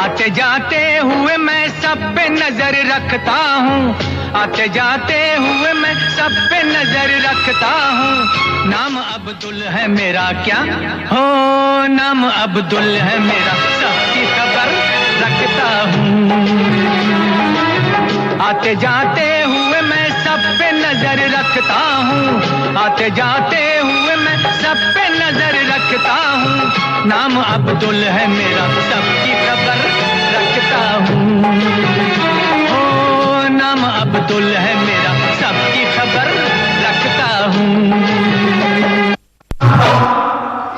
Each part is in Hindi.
आते जाते हुए मैं सब पे नजर रखता हूँ, आते जाते हुए मैं सब पे नजर रखता हूँ। नाम अब्दुल है मेरा क्या हो, नाम अब्दुल है मेरा, सबकी खबर रखता हूँ। आते जाते हुए मैं सब पे नजर रखता हूँ, आते जाते हुए मैं सब पे नजर रखता हूँ। नाम अब्दुल है मेरा, सबकी खबर रखता हूँ। ओ नाम अब्दुल है मेरा, सबकी खबर रखता हूँ।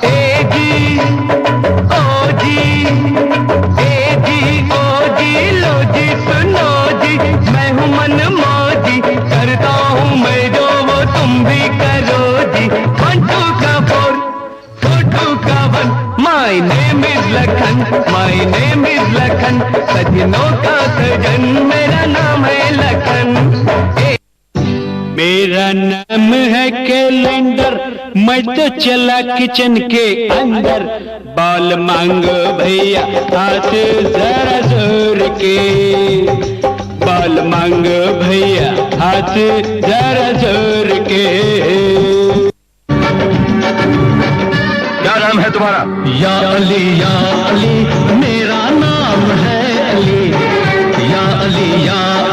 ए जी ओ जी, ए जी ओ जी, लो जी सुनो जी, मैं हूँ मन मौजी, करता हूँ मैं जो वो तुम भी करो जी। 1 2 का 4 4 2 का 1, my name is Lakhan, my name is Lakhan, सजनों का सजन मेरा नाम है लखन। मेरा नाम है कैलेंडर, मैं तो चला किचन के अंदर, बाल मांगो भैया हाथ जरा जोर के, बाल मांगो भैया हाथ जरा जोर के। क्या नाम है तुम्हारा? या अली मेरा नाम है अली, या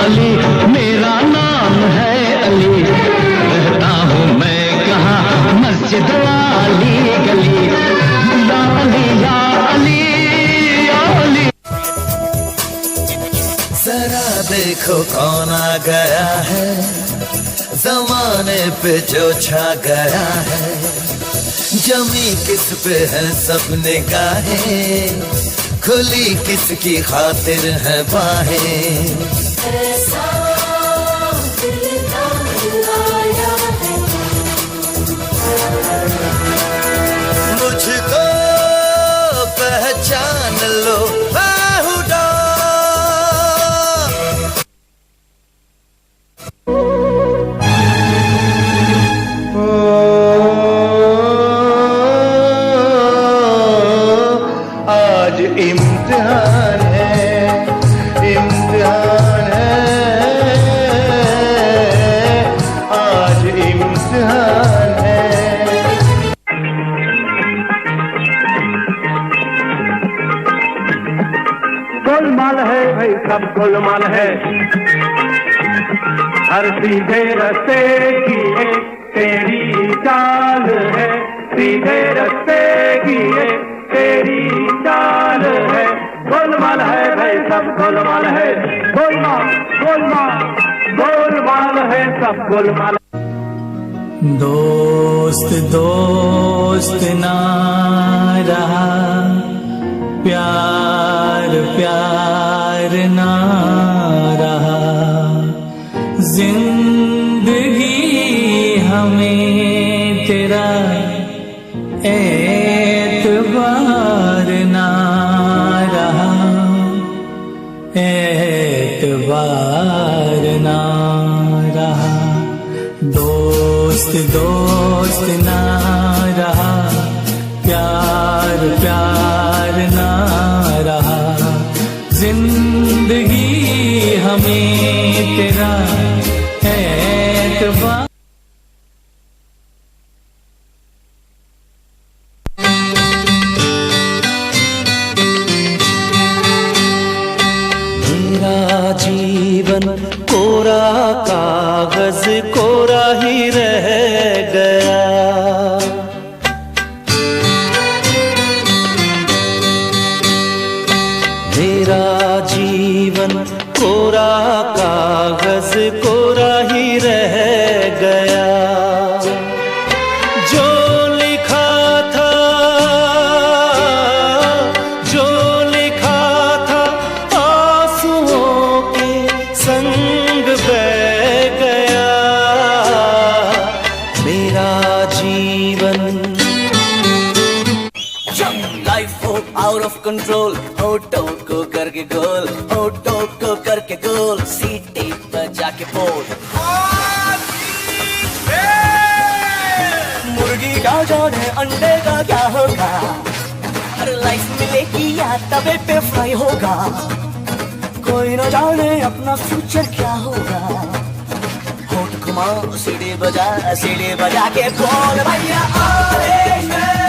अली मेरा नाम है अली, रहता हूँ मैं कहाँ मस्जिद वाली गली। या अली या अली। जरा देखो कौन आ गया है, जमाने पे जो छा गया है, जमी किस पे है सब निगाहें, खुली किसकी खातिर है बाहें। मुझको पहचान लो बाहुडा। आज इम्तिहान है, इम्तिहान है, आज इम्तिहान है। गोलमाल है भाई सब गोलमाल है, हर सीधे रस्ते की एक तेरी चाल है, सीधे रस्ते की एक तेरी चाल है। गोलमाल है भाई सब गोलमाल है, गोलमाल गोलमाल गोलमाल है सब गोलमाल। दोस्त दोस्त ना रहा, प्यार प्यार ना रहा, जिंदगी हमें तेरा एतबार ना रहा, एतबार ना रहा। दोस्त दोस्त ना रहा, प्यार प्यार ना रहा, जिंदगी हमें तेरा एतबार। मेरा जीवन कोरा कागज कोरा ही रह गया, मेरा जीवन कोरा कागज कोरा ही रह गया। जो लिखा था, जो लिखा था आंसुओं के संग बह गया, मेरा जीवन। लाइफ हो आउट ऑफ कंट्रोल, होठों को करके गोल, होठों को करके गोल, सीटी बजा के बोल। मुर्गी क्या जाने अंडे का क्या होगा, प्यार लाइफ मिलेगी या तवे पे फ्राई होगा, कोई न जाने अपना फ्यूचर क्या होगा। होठ घुमाओ सीढ़ी बजा के बोल भैया ऑरेंज मैन।